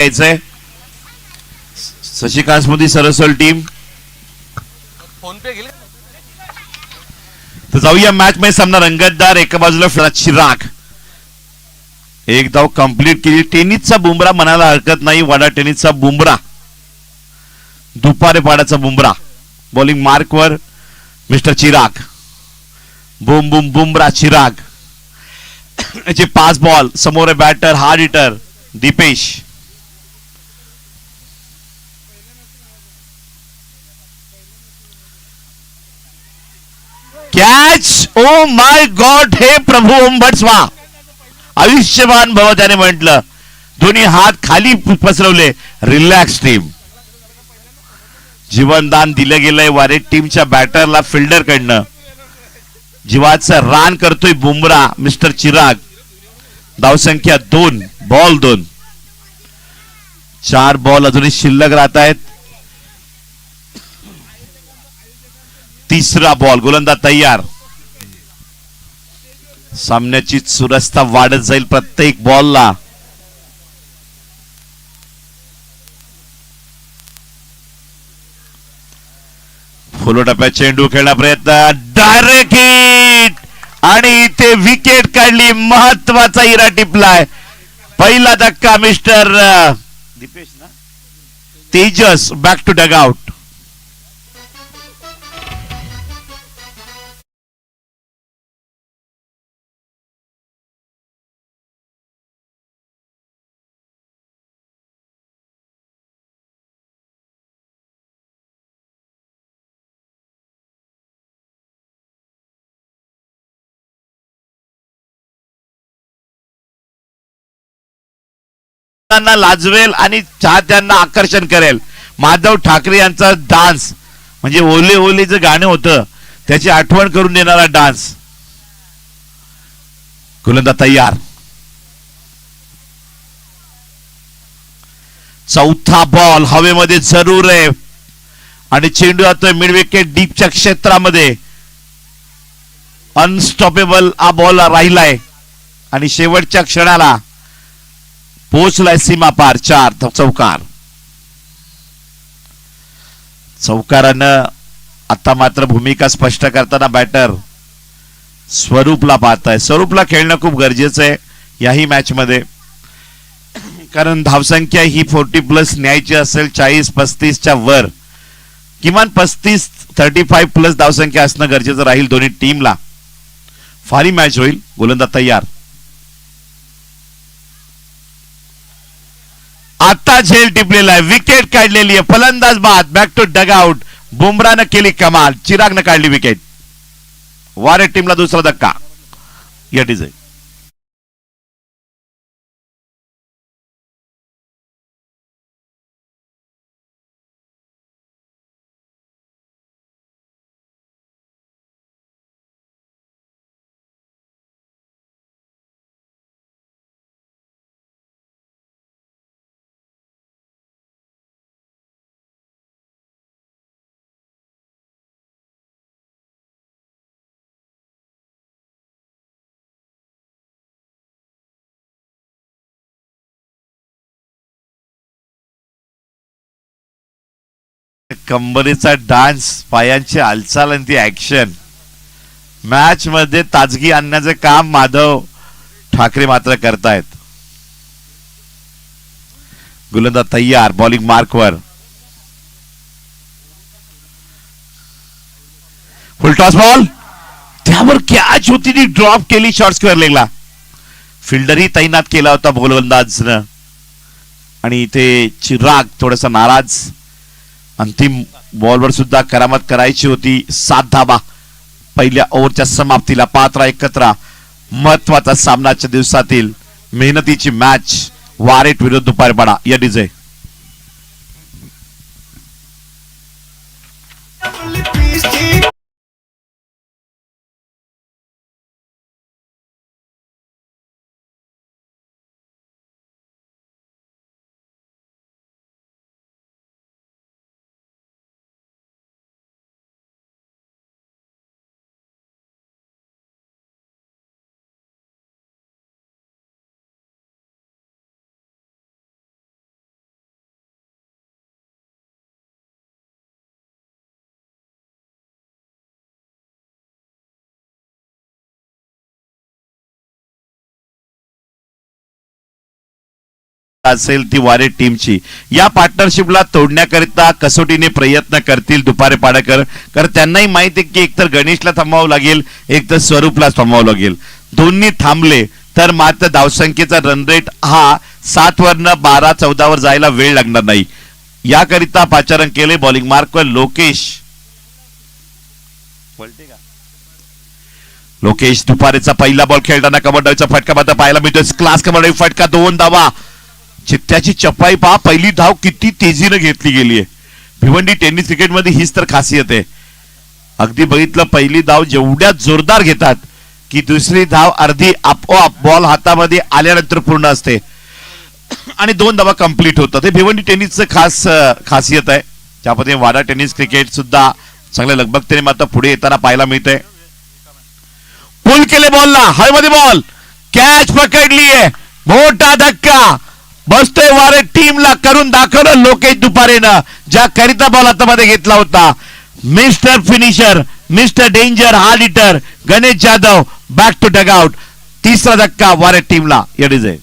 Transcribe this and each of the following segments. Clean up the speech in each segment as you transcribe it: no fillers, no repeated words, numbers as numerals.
यायचंय शशिकांत स्मृती सरस्वल team. Phone पे गेले तर जाऊया मॅच मध्ये. सामना रंगतदार. एका बाजूला चिराग एक धाव कंप्लीट केली. टेनिसचा बुमरा म्हणायला हरकत नाही. वाडा टेनिसचा बुमरा, दुपारे पाडाचा बुमरा. बॉलिंग मार्कवर mister Chirag. Boom boom Bumrah Chirag. याचे 5 बॉल. समोर batter hard hitter Deepesh. Catch. Oh my god. हे प्रभू ओम भट स्वा. आयुष्यवान भव त्याने म्हटलं. दोन्ही हात खाली पसरवले. Relax team. जीवनदान दिलं गेलंय वारे टीमच्या बॅटरला फिल्डर कडनं. जीवाचं रान करतोय बुमरा मिस्टर चिराग. धावसंख्या 2 बॉल 2. 4 बॉल अजूनही शिल्लक राहत आहेत. तिसरा बॉल. गोलंदाज तयार. सामन्याची चुरस्ता वाढत जाईल प्रत्येक बॉलला. फुलो टप्प्यात चेंडू खेळण्याचा प्रयत्न. डायरेक्ट हिट आणि इथे विकेट काढली. महत्वाचा इरा टिपलाय. पहिला धक्का मिस्टर दीपेश ना Tejas. Back to dugout. लाजवेल आणि चाहत्यांना आकर्षण करेल. माधव ठाकरे यांचा डान्स म्हणजे ओले ओले जे गाणं होतं त्याची आठवण करून देणारा डान्स. गोलंदाज तयार. चौथा बॉल हवेमध्ये जरूर आहे आणि चेंडू जातोय मिड विकेट डीपच्या क्षेत्रामध्ये. अनस्टॉपेबल हा बॉल राहिलाय आणि शेवटच्या क्षणाला पोहोचलाय सीमा पार. 4 चौकार. चौकारानं आता मात्र भूमिका स्पष्ट करताना बॅटर स्वरूपला पाहताय. स्वरूपला खेळणं खूप गरजेचं आहे याही मॅच मध्ये, कारण धावसंख्या ही 40+ न्यायची असेल 40-35च्या वर. किमान 35-35+ धावसंख्या असणं गरजेचं राहील दोन्ही टीमला. फारी मॅच होईल. गोलंदाज तयार. आता झेल टिपलेला आहे. विकेट काढलेली आहे. फलंदाज बाद. Back to dugout. बुमरानं केली कमाल. चिरागनं काढली विकेट. वारे टीमला दुसरा धक्का. इट इज कंबरेचा डान्स, पायांची हालचाल आणि ती ऍक्शन. मॅच मध्ये ताजगी आणण्याचे काम माधव ठाकरे मात्र करतायत. गोलंदाज तयार. बॉलिंग मार्कवर. Full toss ball. त्यावर कॅच होती ती ड्रॉप केली शॉर्ट स्क्वेअर लेगला. फिल्डरही तैनात केला होता गोलंदाजनं आणि इथे चिराग थोडासा नाराज. अंतिम बॉलवर सुद्धा करामत करायची होती. 7 धाबा पहिल्या ओव्हरच्या समाप्तीला. 5 एकत्र. महत्वाचा सामनाच्या दिवसातील मेहनतीची मॅच. वारेट विरुद्ध दुपारपाडा. या डीजे असेल ती वारे टीमची. या पार्टनरशिपला तोडण्याकरिता कसोटीने प्रयत्न करतील दुपारे पाडेकर, कारण त्यांनाही माहिती आहे की एकतर गणेशला थांबावं लागेल, एक तर स्वरूपला थांबावं लागेल. दोन्ही थांबले तर मात्र धावसंख्येचा रन रेट हा 7 वरनं 12-14 वर जायला वेळ लागणार नाही. याकरिता पाचारण केले. बॉलिंग मार्कवर लोकेश दुपारेचा पहिला बॉल खेळताना कबड्डीचा फटका मात्र पाहायला मिळतोय. क्लास कबड्डी फटका, 2 धावा. चित्त्याची चपाई पहा, पहिली धाव किती तेजीने घेतली गेली आहे. भिवंडी टेनिस क्रिकेटमध्ये हीच तर खासियत आहे. अगदी बघितलं, पहिली धाव जेवढ्या जोरदार घेतात की दुसरी धाव अर्धी आपोआप बॉल हातामध्ये आल्यानंतर पूर्ण असते आणि 2 धावा कंप्लीट होतात. हे भिवंडी टेनिसचं खासियत आहे. त्या पद्धतीने वाडा टेनिस क्रिकेट सुद्धा चांगल्या लगबगतेने मात्र पुढे येताना पाहायला मिळतंय. पुल केले बॉलला, हवेमध्ये बॉल, कॅच पकडलीये, मोठा धक्का बसतोय वारे टीमला. करून दाखवलं लोकेश दुपारेनं, ज्या करिता बॉल हातामध्ये घेतला होता. Mister finisher, mister danger, hard hitter Ganesh Jadhav back to dugout. तिसरा धक्का वारे टीमला. It is it.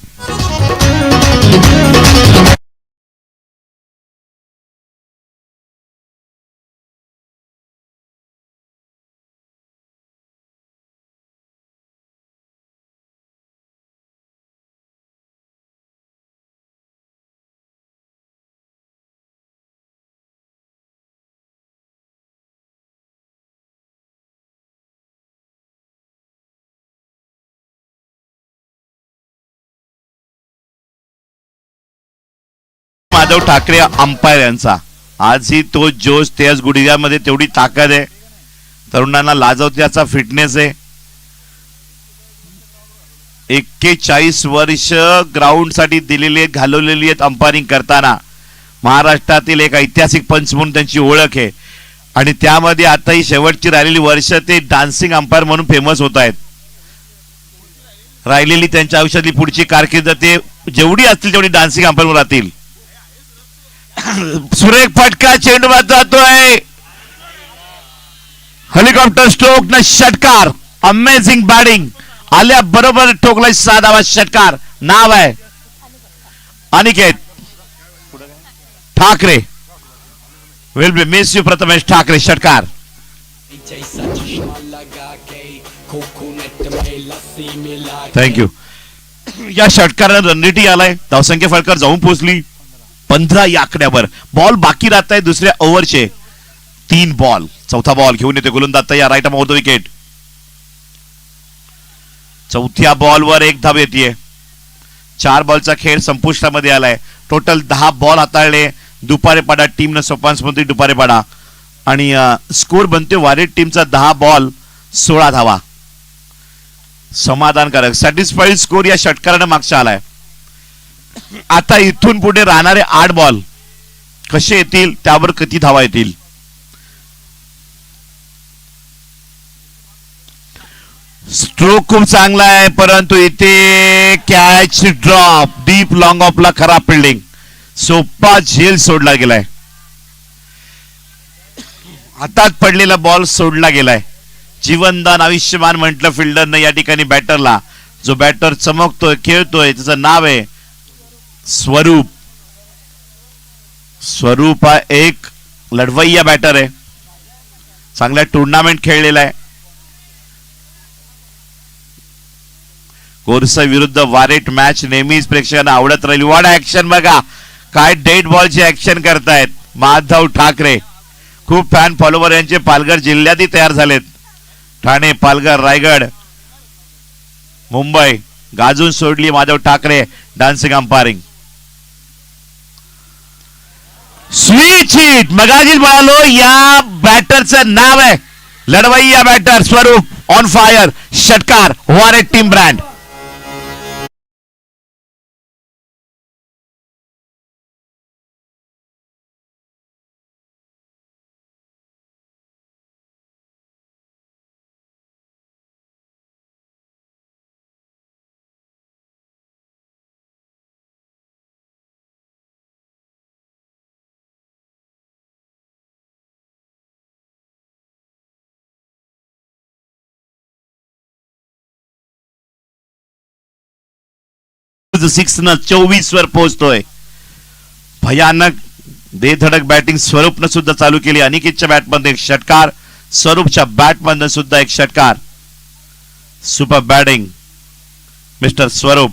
Madhav Thakare umpire यांचा आजही तो जोश, तेज, गुडघ्यामध्ये तेवढी ताकद आहे. तरुणांना लाजवते याचा फिटनेस आहे. 41 वर्ष ग्राउंड साठी दिलेली आहेत, घालवलेली आहेत अंपायरिंग करताना. महाराष्ट्रातील एक ऐतिहासिक पंच म्हणून त्यांची ओळख आहे आणि त्यामध्ये आताही शेवटची राहिलेली वर्ष ते डान्सिंग अंपायर म्हणून फेमस होत आहेत. राहिलेली त्यांच्या आयुष्यातली पुढची कारकीर्द ते जेवढी असतील तेवढी डान्सिंग अंपायर राहतील. सुरेख फटका, चेंडू बाद जातोय. हेलिकॉप्टर स्ट्रोक न षटकार. अमेझिंग बॅटिंग आल्या बरोबर ठोकलाय 6 धावा षटकार. नाव आहे Aniket Thackeray. Will be miss you Prathamesh Thackeray. षटकार. थँक्यू. या षटकारानं रणनीती आलाय. धावसंख्या फळकर जाऊन पोहोचली 15 या आकड्यावर. बॉल बाकी राहत आहे दुसऱ्या ओव्हरचे. 3 बॉल. चौथा बॉल घेऊन येते गोलंदाज तयार. Right of wicket. चौथ्या बॉलवर 1 धाव येते. 4 बॉलचा खेळ संपुष्टामध्ये आलाय. टोटल 10 बॉल हाताळले दुपारेपाडा टीमनं. सोपानस्मृती दुपारेपाडा आणि स्कोर बनते वारे टीमचा 10 बॉल 16 धावा. समाधानकारक सॅटिस्फाईड स्कोर या षटकारानं मागचा आलाय. आता इथून पुढे राहणारे 8 बॉल कसे येतील, त्यावर किती धावा येतील. स्ट्रोक खूप चांगला आहे, परंतु इथे कॅच ड्रॉप. डीप लॉंग ऑफला खराब फिल्डिंग. सोपा झेल सोडला गेलाय. हातात पडलेला बॉल सोडला गेलाय. जीवनदान आयुष्यमान म्हटलं फिल्डरनं या ठिकाणी बॅटरला. जो बॅटर चमकतोय, खेळतोय, त्याचं नाव आहे स्वरूप. स्वरूप हा एक लढवय्या बॅटर आहे. चांगला टुर्नामेंट खेळलेला आहे. कोरसा विरुद्ध वारेट मॅच नेहमीच प्रेक्षकांना आवडत राहील. वॉट ऍक्शन बघा, काय डेड बॉलची ऍक्शन करतायत माधव ठाकरे. खूप फॅन फॉलोवर यांचे पालघर जिल्ह्यातही तयार झालेत. ठाणे, पालघर, रायगड, मुंबई गाजून सोडली Madhav Thackeray dancing umpiring. Switch hit. मगाशीच म्हणालो या बॅटरचं नाव आहे लढवय्या बॅटर स्वरूप. On fire. षटकार. वारेट टीम ब्रँड. 6 न 24 वर पोहोचतोय. भयानक बेधडक बॅटिंग स्वरूपनं सुद्धा चालू केली. अनिकेतच्या बॅटमध्ये एक षटकार, स्वरूपच्या बॅटमधनं सुद्धा एक षटकार. सुपर बॅटिंग मिस्टर स्वरूप.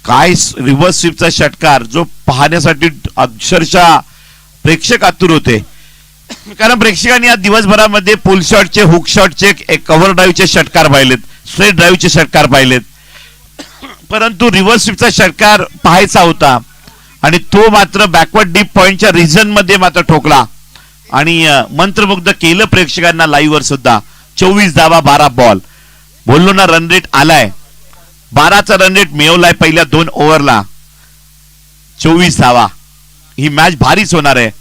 काय रिव्हर्स स्वीपचा षटकार जो पाहण्यासाठी अक्षरशः प्रेक्षक आतुर होते. कारण प्रेक्षकांनी आज दिवसभरामध्ये पुल शॉटचे, हुक शॉटचे, कव्हर ड्राईव्हचे षटकार पाहिलेत, स्ट्रेट ड्राईव्हचे षटकार पाहिलेत, परंतु रिव्हर्स स्वीपचा षटकार पाहायचा होता आणि तो मात्र बॅकवर्ड डीप पॉइंटच्या रिजन मध्ये मात्र ठोकला आणि मंत्रमुग्ध केलं प्रेक्षकांना लाईव्ह वर सुद्धा. 24 धावा 12 बॉल. बोललो ना रन रेट आलाय, 12चा रन रेट मिळवलाय पहिल्या 2 ओव्हरला. 24 धावा. ही मॅच भारीच होणार आहे.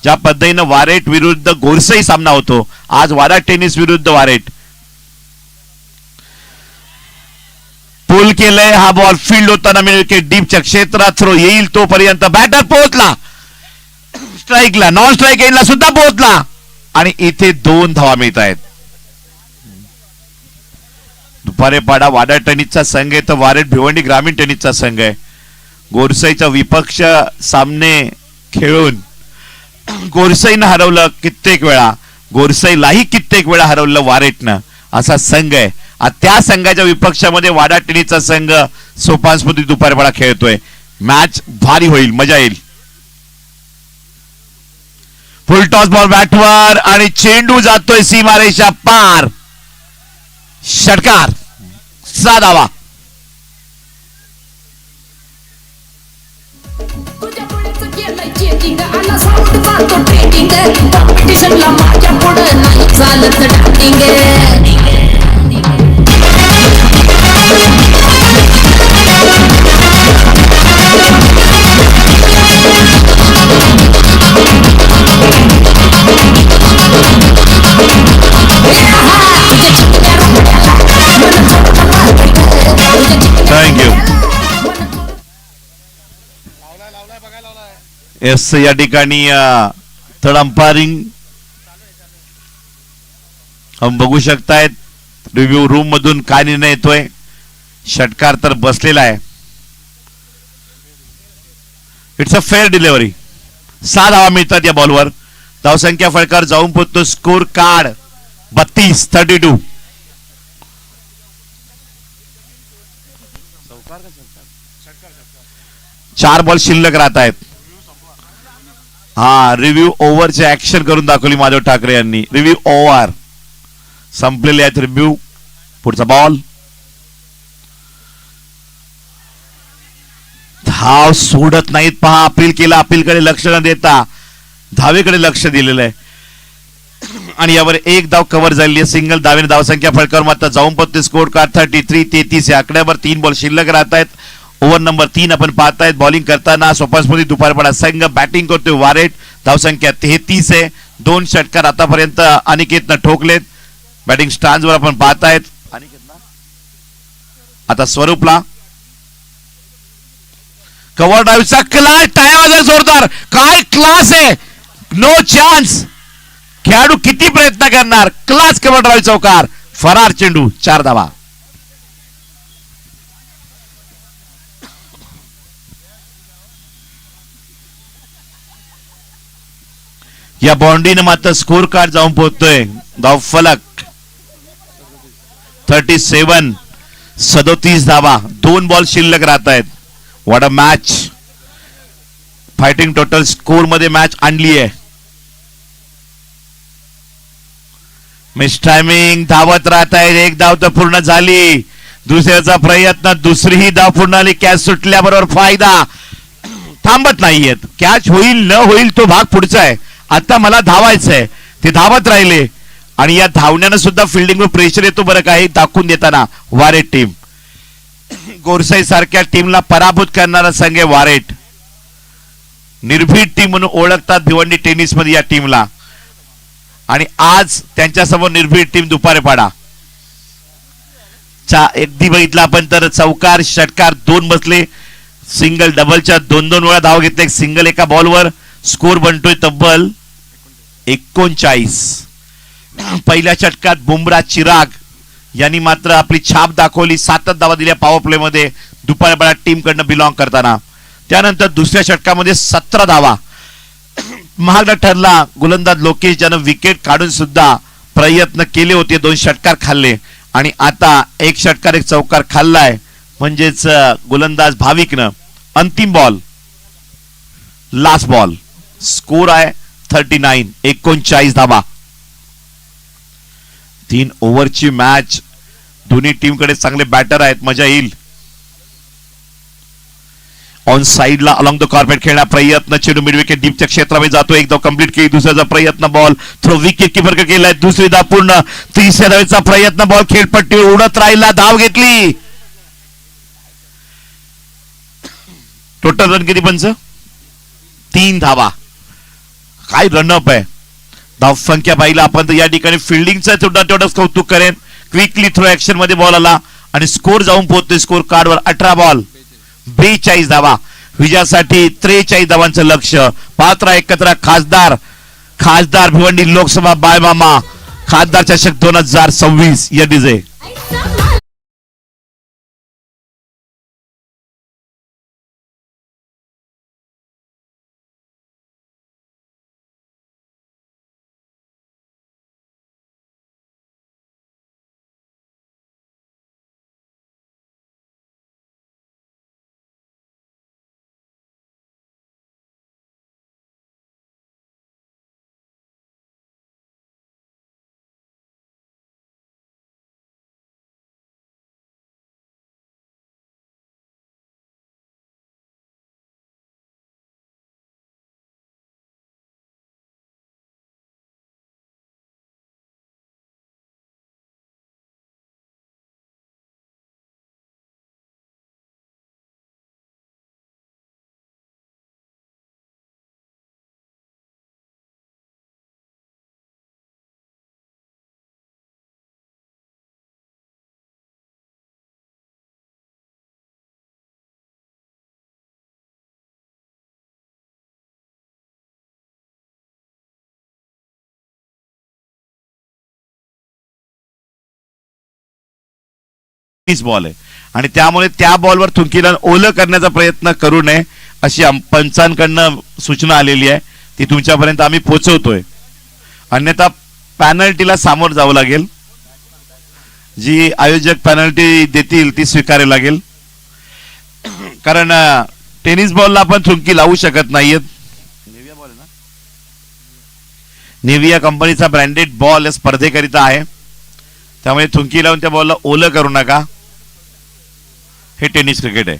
ज्या पद्धतीनं वारेट विरुद्ध गोरसई सामना होतो, आज वाडा टेनिस विरुद्ध वारेट. पुल केलंय, हा बॉल फील्ड होताना मिळेल डीपच्या क्षेत्रात थ्रो येईल तोपर्यंत बॅटर पोहोचला, स्ट्राईकला, नॉन स्ट्राईक एंडला सुद्धा पोहोचला आणि इथे 2 धावा मिळत आहेत. दुपारेपाडा वाडा टेनिसचा संघ आहे तर वारेट भिवंडी ग्रामीण टेनिसचा संघ आहे. गोरसईचा विपक्ष सामने खेळून गोरसईनं हरवलं कित्येक वेळा, गोरसईलाही कित्येक वेळा हरवलं वारेटनं, असा संघ आहे. त्या संघाच्या विपक्षामध्ये वाडा टेनिसचा संघ सोपान स्मृती दुपारपाडा खेळतोय. मॅच भारी होईल, मजा येईल. फुल टॉस बॉल बॅटवर आणि चेंडू जातोय सीमारेषा पार. षटकार, 6 धावा. थँक्यू. एस या ठिकाणी थर्ड अंपायरिंग आपण बघू शकतायत. रिव्ह्यू रूम मधून काय निर्णय येतोय. षटकार तर बसलेला आहे. It's a fair delivery. 6 धावा मिळतात या बॉलवर. धावसंख्या फळकावर जाऊन पोहोचतो. Score card 32-32. चार बॉल शिल्लक राहत आहेत. हा, रिव्ह्यू ओव्हरचे ऍक्शन करून दाखवली माधव ठाकरे यांनी. रिव्ह्यू ओव्हर संपलेले आहेत. रिव्ह्यू. पुढचा बॉल. धाव सोडत नाहीत. पहा, अपील केला, अपीलकडे लक्ष न देता धावेकडे लक्ष दिलेलं आहे आणि यावर एक धाव कव्हर झालेली आहे. सिंगल धावेने धावसंख्या फळकावर मात्र जाऊन पोहोचते. स्कोर कार्ड 33-33 या आकड्यावर 3 बॉल शिल्लक राहत आहेत. ओव्हर नंबर 3 आपण पाहतायत. बॉलिंग करताना सोपानस्मृती दुपारपाडा संघ बॅटिंग करतोय वारेट. धावसंख्या 33 आहे. 2 षटकार आतापर्यंत अनिकेतनं ठोकलेत. बॅटिंग स्टान्सवर आपण पाहतायत. अनिकेतला आता स्वरूपला कव्हर ड्राईव्हचा क्लास. टाळ्या जोरदार. काय क्लास आहे. No chance. खेळाडू किती प्रयत्न करणार. क्लास कव्हर ड्राईव्ह चौकार. फरार चेंडू. 4 धावा. या बाउंड्रीने मात्र स्कोर कार्ड जाऊन पोहोचतोय. धाव फलक 37 धावा. 2 बॉल शिल्लक राहत आहेत. What a match. Fighting total score मध्ये मॅच आणली आहे. Miss timing. धावत राहत आहेत. 1 धाव तर पूर्ण झाली. दुसऱ्याचा प्रयत्न. दुसरीही धाव पूर्ण आली. कॅच सुटल्याबरोबर फायदा. थांबत नाहीयेत. कॅच होईल न होईल तो भाग पुढचा आहे. आता मला धावायचंय. ते धावत राहिले आणि या धावण्यानं सुद्धा फिल्डिंगवर प्रेशर येतो बरं काही दाखवून देताना वारेट टीम. गोरसाई सारख्या टीमला पराभूत करणारा संघ आहे वारेट. निर्भीड टीम म्हणून ओळखतात भिवंडी टेनिस मध्ये या टीमला आणि आज त्यांच्यासमोर निर्भीड टीम दुपारेपाडा. अगदी बघितलं आपण तर चौकार षटकार 2 बसले. सिंगल डबलच्या 2-2 वेळा धाव घेतले. सिंगल एका बॉलवर. स्कोर बनतोय तब्बल 39. पहिल्या षटकात बुमरा चिराग यांनी मात्र आपली छाप दाखवली. 7 धावा दिल्या पॉवर प्ले मध्ये दुपारी बळा टीम कडनं बिलॉंग करताना. त्यानंतर दुसऱ्या षटकामध्ये 17 धावा महाग ठरला. गोलंदाज लोकेश ज्यानं विकेट काढून सुद्धा प्रयत्न केले होते, 2 षटकार खाल्ले आणि आता 1 षटकार 1 चौकार खाल्लाय. म्हणजेच गोलंदाज भाविकनं अंतिम बॉल लास्ट बॉल स्कोर आहे 39, 39 धावा. 3 ओव्हरची मॅच. दोन्ही टीम कडे चांगले बॅटर आहेत, मजा येईल. ऑन साइडला अलॉंग द कॉर्पेट खेळण्या प्रयत्न. चेंडू मिड विकेट डीपच्या क्षेत्रामध्ये जातो. एक धाव कंप्लीट केली. दुसऱ्याचा प्रयत्न बॉल थ्रो विकेट किपर केलाय. दुसरी धाव पूर्ण. तिसऱ्या धावेचा प्रयत्न बॉल खेळपट्टीवर उडत राहिला. धाव घेतली. टोटल रन किती पंच? 3 धावा. काय रनअप आहे. धाव संख्या पाहिला आपण तर या ठिकाणी फिल्डिंगचं तेवढंच कौतुक करेन. क्विकली थ्रो ऍक्शन मध्ये बॉल आला आणि स्कोर जाऊन पोहोचतोय स्कोर कार्डवर. 18 बॉल 42 धावा. विजयासाठी 43 धावांचं लक्ष्य. पात्र एकत्र खासदार भिवंडी लोकसभा बाळमामा खासदार चषक 2026 या डीजे. बॉल आहे आणि त्यामुळे त्या बॉलवर थुंकीला ओलं करण्याचा प्रयत्न करू नये अशी पंचांकडनं सूचना आलेली आहे. ती तुमच्यापर्यंत आम्ही पोहोचवतोय. अन्यथा पॅनल्टीला सामोर जावं लागेल. जी आयोजक पॅनल्टी देतील ती स्वीकारावी लागेल. कारण टेनिस बॉलला आपण थुंकी लावू शकत नाहीयेत. नेव्हिया कंपनीचा ब्रँडेड बॉल या स्पर्धेकरिता आहे. त्यामुळे थुंकी लावून त्या बॉलला ओलं करू नका. हे टेनिस क्रिकेट आहे.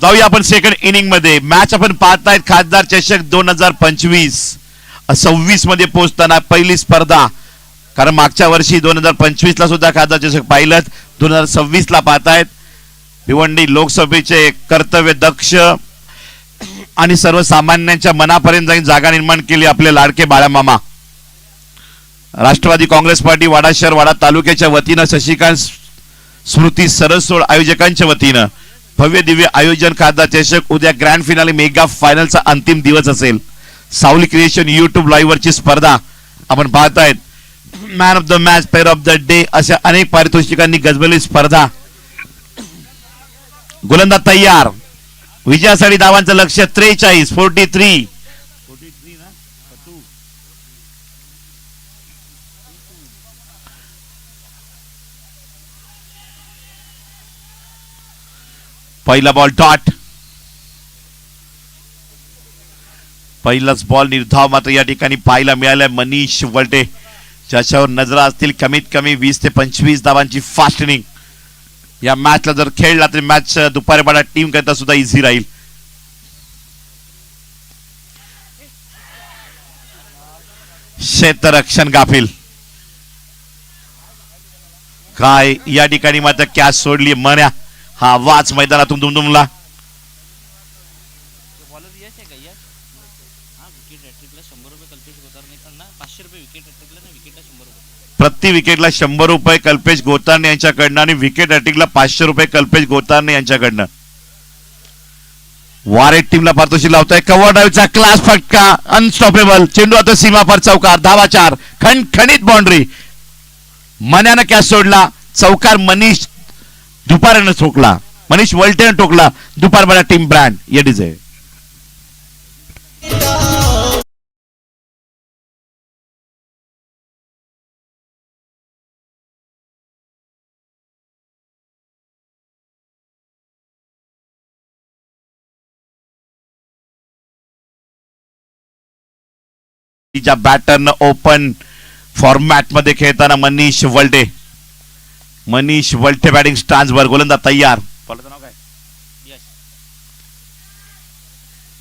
जाऊया आपण सेकंड इनिंग मध्ये. मॅच आपण पाहतायत खासदार चषक 2025 मध्ये पोहोचताना पहिली स्पर्धा. कारण मागच्या वर्षी 2025 ला सुद्धा खासदार चषक पाहिलं. 2026 ला पाहतायत. भिवंडी लोकसभेचे कर्तव्य दक्ष आणि सर्वसामान्यांच्या मनापर्यंत जाऊन जागा निर्माण केली आपले लाडके बाळामामा. राष्ट्रवादी काँग्रेस पार्टी वाडा शहर वाडा तालुक्याच्या वतीनं शशिकांत स्मृती सरसोड आयोजकांच्या वतीनं भव्य दिव्य आयोजन. खासदार चषक उद्या ग्रँड फिनाले मेगा फायनलचा अंतिम दिवस असेल. सावली क्रिएशन युट्यूब लाईव्ह वरची स्पर्धा आपण पाहतायत. Man of the match, player of the day अशा अनेक पारितोषिकांनी गजबजलेली स्पर्धा. गोलंदाज तयार. विजयासाठी धावांचं लक्ष्य 43. पहिला बॉल डॉट. पहिलाच बॉल निर्धाव मात्र या ठिकाणी पाहायला मिळालाय. मनीष वलटे ज्याच्यावर नजरा असतील. कमीत कमी 20 ते 25 धावांची फास्ट इनिंग या मॅचला जर खेळला तरी मॅच दुपारी बाळा टीम करता सुद्धा इझी राहील. क्षेत्ररक्षण गाफील. काय या ठिकाणी मात्र कॅच सोडली मन्या. हा वाच मैदानातून दुमदुमला. प्रति विकेटला 100 रुपये कल्पेश गोतारणे यांच्याकडनं आणि विकेट हॅट्रिकला 500 रुपये कल्पेश गोतारणे यांच्याकडनं. वारेट टीमला पारितोषिक लावताय. कव्हर ड्राईव्हचा क्लास फटका. अनस्टॉपेबल. चेंडू आता सीमा पर चौकार. धावा 4. खणखणीत बाउंड्री. मन्यानं कॅच सोडला, चौकार मनीष दुपारानं ठोकला, मनीष वलटेनं ठोकला, दुपार बडा टीम ब्रँड येडीच आहे. तिच्या बॅटरनं ओपन फॉर्मॅट मध्ये खेळताना मनीष वलटे बॅटिंग स्टान्स वर, गोलंदाज तयार. नाव काय?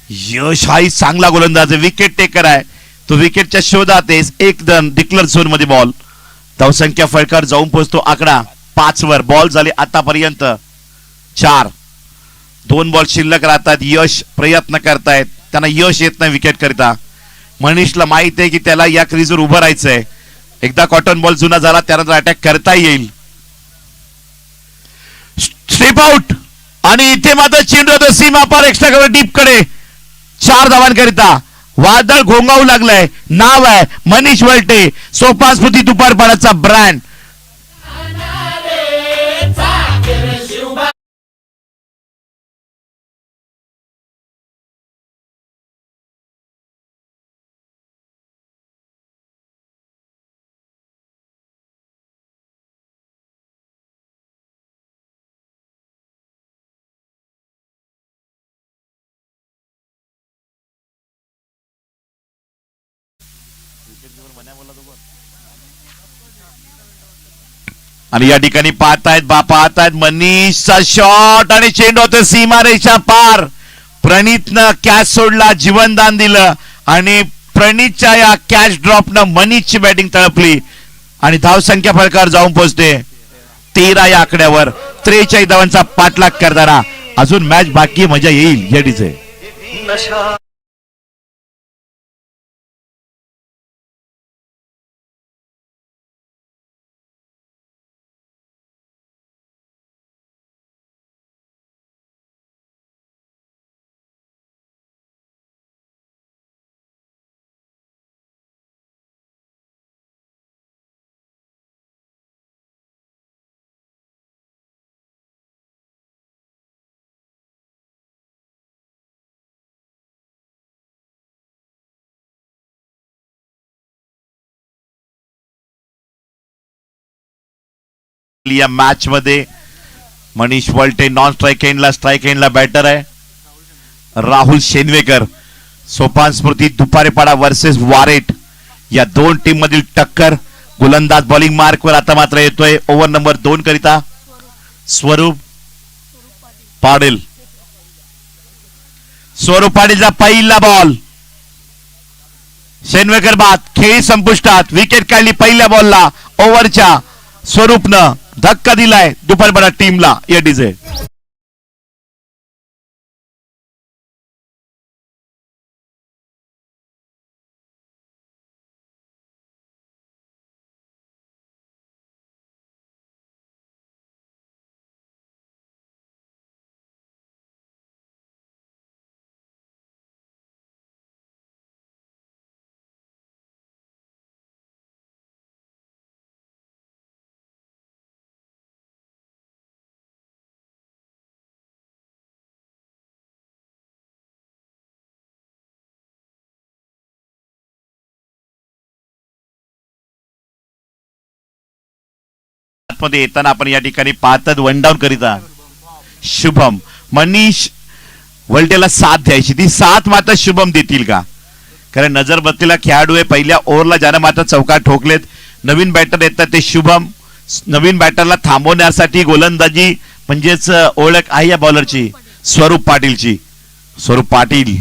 यश हाही चांगला गोलंदाज आहे, विकेट टेकर आहे तो, विकेटच्या शोधात आहे. एक रन डिक्लेअर झोन मध्ये बॉल, धावसंख्या फळकर जाऊन पोहोचतो आकडा 5 वर. बॉल झाले आतापर्यंत 4, 2 बॉल शिल्लक राहतात. यश प्रयत्न करतायत, त्यांना यश येत नाही विकेट करिता. मनीषला माहित आहे की त्याला या क्रीजवर उभं राहायचंय, एकदा कॉटन बॉल जुना झाला त्यानंतर अटॅक करता येईल. स्टेप आउट आणि इथे मात्र चेंडू होतो सीमा पार एक्स्ट्रा कव्हर डीप कडे. 4 धावांकरिता वादळ घोंगावू लागलंय. नाव आहे मनीष वलटे, सोपा स्मृती दुपारपाडाचा ब्रँड. आणि या ठिकाणी पाहतायत मनीषचा शॉट आणि चेंडू होते सीमारेषा पार. प्रणीतनं कॅच सोडला, जीवनदान दिलं आणि प्रणीतच्या या कॅच ड्रॉपनं मनीषची बॅटिंग तळपली आणि धावसंख्या फळकावर जाऊन पोहोचते 13 या आकड्यावर. 43 धावांचा पाठलाग करताना अजून मॅच बाकी, मजा येईल येडीचे. या मॅच मध्ये मनीष वलटे नॉन स्ट्राईक एंडला बॅटर आहे. राहुल शेनवेकर, सोपान स्मृती दुपारेपाडा वर्सेस वारेट या 2 टीम मधील टक्कर. गोलंदाज बॉलिंग मार्क वर आता मात्र येतोय ओव्हर नंबर 2 करिता स्वरूप पाटील. पाटीलचा पहिला बॉल, शेनवेकर बाद, खेळी संपुष्टात. विकेट काढली पहिल्या बॉलला ओव्हरच्या. स्वरूपनं धक्का दिलाय दुपारपाडा टीमला येडीचे. मध्ये येताना आपण या ठिकाणी पाहतात वन डाऊन करिता शुभम. मनीष वलटेला साथ द्यायची, ती साथ मात्र शुभम देतील का? कारण नजरबत्तीला खेळाडू आहे. पहिल्या ओव्हरला ज्यानं मात्र चौकार ठोकलेत. नवीन बॅटर येतात ते शुभम. नवीन बॅटरला थांबवण्यासाठी गोलंदाजी म्हणजेच ओळख आहे या बॉलरची, स्वरूप पाटीलची. स्वरूप पाटील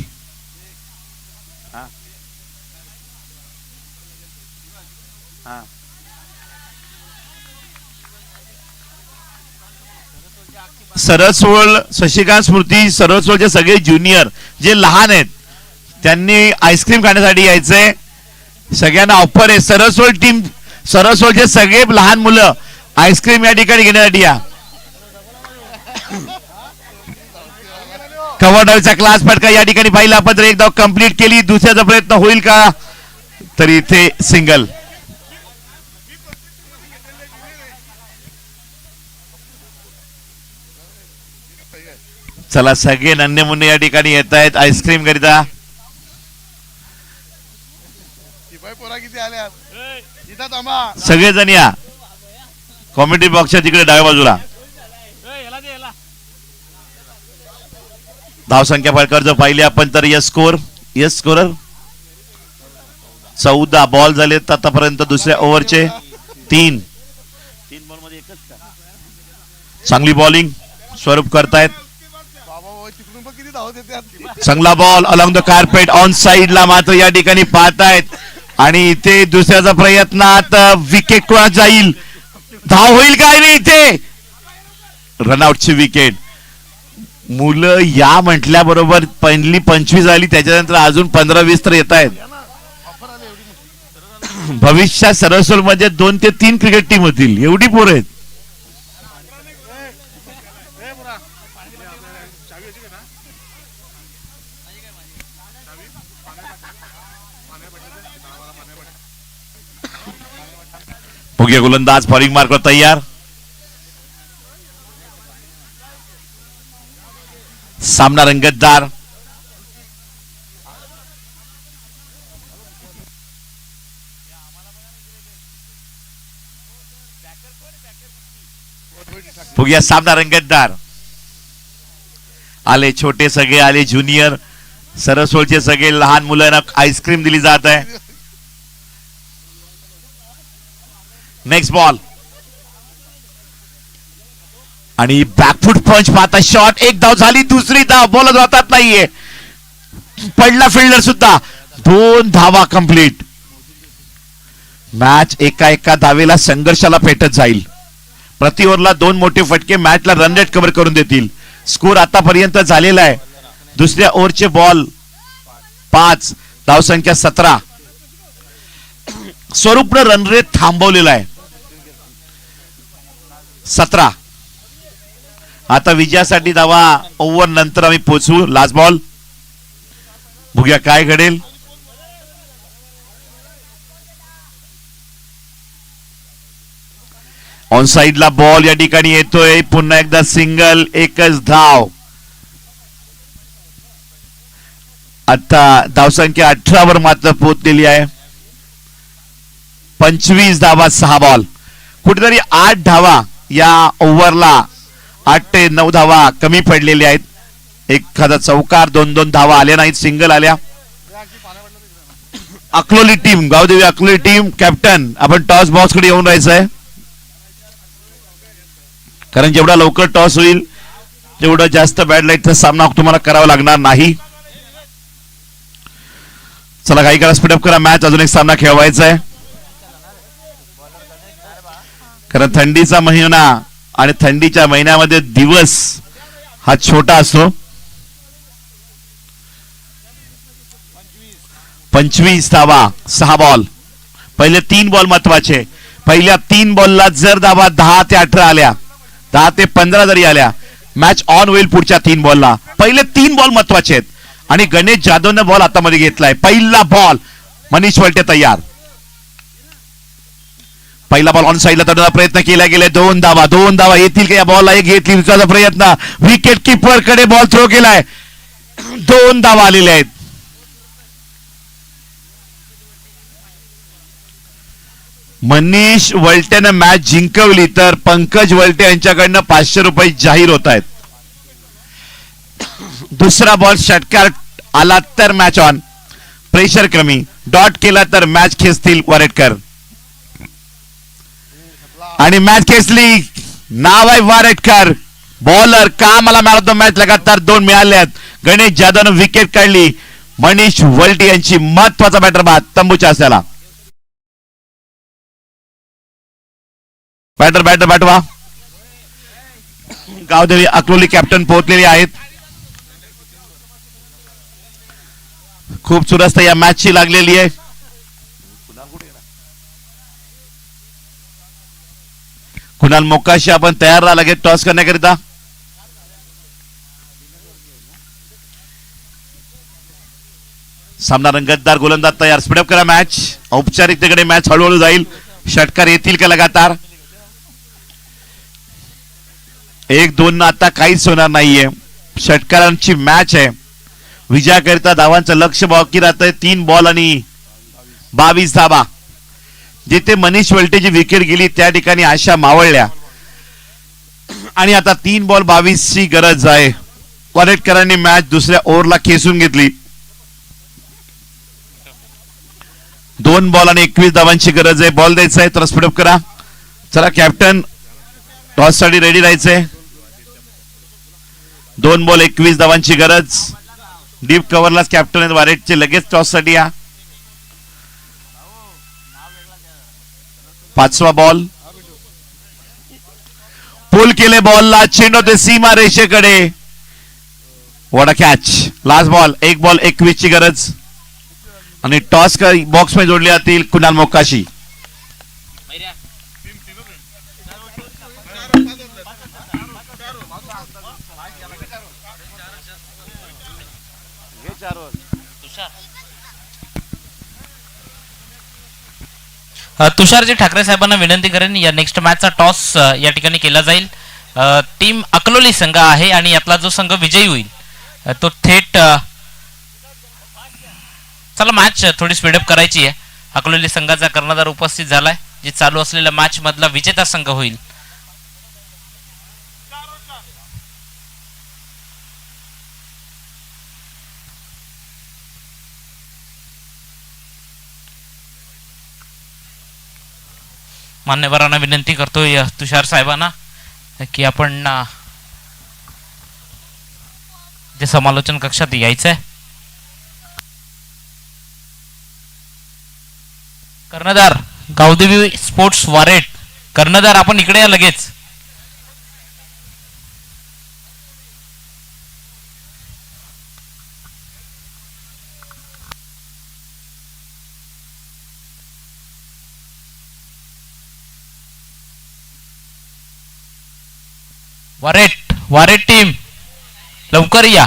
सरस्वळ, शशिकांत स्मृती, सरस्वळचे सगळे ज्युनियर जे लहान आहेत त्यांनी आईस्क्रीम खाण्यासाठी यायचंय. सगळ्यांना ऑफर आहे. सरस्वळ टीम, सरस्वळचे सगळे लहान मुलं आईस्क्रीम या ठिकाणी घेण्यासाठी या. कव्हर ड्राईव्हचा क्लास फटका या ठिकाणी पहिला पत्र एक धाव कंप्लीट केली. दुसऱ्याचा प्रयत्न होईल का? तर इथे सिंगल. चला सगळे नन्हे मुन्ने या ठिकाणी येत आहेत आईस्क्रीम करिता. सगळेजण या कॉमेडी बॉक्सच्या तिकडे डाव्या बाजूला. धावसंख्या फळकर जर पाहिली आपण तर यस स्कोरर 14 बॉल झालेत आतापर्यंत दुसऱ्या ओव्हरचे 3 बॉल मध्ये एकच का. चांगली बॉलिंग स्वरूप करतायत. चांगला ball along the carpet on साइडला मात्र या ठिकाणी पाहतायत आणि इथे दुसऱ्याचा प्रयत्नात विकेट कोणा जाईल. धाव होईल काय नाही इथे. रनआउटची विकेट. मुलं या म्हटल्याबरोबर पहिली 25 आली त्याच्यानंतर अजून 15-20 तर येत आहेत. भविष्यात सरसोल मध्ये 2 ते 3 क्रिकेट टीम होतील एवढी पोरं आहेत. बघूया गोलंदाज फॉलिंग मार्कवर तयार. सामना रंगतदार. बघूया सामना रंगतदार. आले छोटे सगळे आले ज्युनियर सरसोलचे सगळे लहान मुलांना आईस्क्रीम दिली जात आहे. नेक्स्ट बॉल आणि बॅकफुट पंच पाहता शॉट. एक धाव झाली दुसरी धाव बॉलर हातात नाहीये. पडला फिल्डर सुद्धा. 2 धावा कंप्लीट. मॅच एका धावेला संघर्षाला पेटत जाईल. प्रति ओव्हरला 2 मोठे फटके मॅचला रन रेट कव्हर करून देतील. स्कोर आतापर्यंत झालेला आहे. दुसऱ्या ओव्हरचे बॉल 5 धावसंख्या 17. स्वरूपनं रन रेट थांबवलेला आहे 17. आता विजयासाठी धावा ओव्हर नंतर आम्ही पोहोचू. लास्ट बॉल बघूया काय घडेल. ऑन साइडला बॉल या ठिकाणी येतोय. पुन्हा एकदा सिंगल. एकच धाव. आता धावसंख्या 18 वर मात्र पोहोचलेली आहे. 25 धावा 6 बॉल. कुठेतरी 8 धावा या ओव्हरला 8 ते 9 धावा कमी पडलेल्या आहेत. एखादा चौकार 2-2 धावा आल्या नाहीत. सिंगल आल्या. Akloli team Gavdevi Akloli team captain आपण टॉस बॉक्स कडे येऊन राहायचं आहे कारण जेवढा लवकर टॉस होईल तेवढा जास्त बॅड लाईटचा सामना तुम्हाला करावा लागणार नाही. चला काही करा स्पीडअप करा. मॅच अजून एक सामना खेळवायचा आहे कारण थंडीचा महिना आणि थंडीच्या महिन्यामध्ये दिवस हा छोटा असतो. 25 धावा 6 बॉल. पहिले 3 बॉल महत्वाचे. पहिल्या 3 बॉलला जर धावा 10 ते 18 आल्या 10 ते 15 जरी आल्या मॅच ऑन होईल पुढच्या 3 बॉलला. पहिले 3 बॉल महत्वाचे आहेत आणि गणेश जाधवने बॉल हातामध्ये घेतलाय. पहिला बॉल मनीष वलटे तयार. पहिला बॉल ऑन साइडला तडण्याचा प्रयत्न केला गेला. 2 धावा येतील का या बॉलला. एक घेतली दुसऱ्याचा प्रयत्न. विकेट किपर कडे बॉल थ्रो केलाय. 2 धावा आलेल्या आहेत. मनीष वलटेनं मॅच जिंकवली तर पंकज वलटे यांच्याकडनं 500 रुपये जाहीर होत आहेत. दुसरा बॉल षटकार आला तर मॅच ऑन. प्रेशर कमी. डॉट केला तर मॅच खेचतील वारेटकर आणि मॅच खेचली. नाव आहे वारेटकर. बॉलर का मला मिळतो. मॅच लगातार 2 मिळाल्यात. गणेश जाधवनं विकेट काढली. मनीष वलटे यांची महत्वाचा बॅटर बाद तंबूच्या असल्याला. बॅटर वा गावदेवी अकलोली कॅप्टन पोहोचलेले आहेत. खूप चुरस्त या मॅचची लागलेली आहे. कुणाल मोकाशी आपण तयार राहा लगेच टॉस करण्याकरिता. सामना रंगतदार. गोलंदाज तयार. स्पीडअप करा मॅच. औपचारिकतेकडे मॅच हळूहळू जाईल. षटकार येतील का लगातार. 1-2 आता काहीच होणार नाहीये. षटकारांची मॅच आहे. विजयाकरिता धावांचं लक्ष बाकी राहतंय. 3 बॉल आणि 22 धावा. जिथे मनीष वल्टेची विकेट गेली त्या ठिकाणी आशा मावळल्या आणि आता 3 बॉल 22 ची गरज आहे. वारेटकरांनी मॅच दुसऱ्या ओव्हरला खेचून घेतली. 2 बॉल आणि 21 धावांची गरज आहे. बॉल द्यायचा आहे तर स्पीडअप करा. चला कॅप्टन टॉस साठी रेडी राहायचंय. 2 बॉल 21 धावांची गरज. डीप कव्हरलाच कॅप्टन आहेत वारेटचे. लगेच टॉस साठी या. 5वा बॉल. पुल केले बॉलला. चेंडू ते सीमा रेषेकडे. Wada catch. Last ball. 1 ball 21 ची गरज आणि टॉस बॉक्स मध्ये जोडले जातील कुणाल मोकाशी. तुषारजी ठाकरे साहेबांना विनंती करेन या नेक्स्ट मॅचचा टॉस या ठिकाणी केला जाईल. टीम अकलोली संघ आहे आणि यातला जो संघ विजयी होईल तो थेट चला मॅच थोडी स्पीडअप करायची आहे. अकलोली संघाचा कर्णधार उपस्थित झालाय. जे चालू असलेल्या मॅच मधला विजेता संघ होईल. मान्यवरांना विनंती करतोय तुषार साहेबांना की आपण जे समालोचन कक्षात यायचंय. कर्णधार गावदेवी स्पोर्ट्स वारेट. कर्णधार आपण इकडे या लगेच. वारेट टीम लवकर या.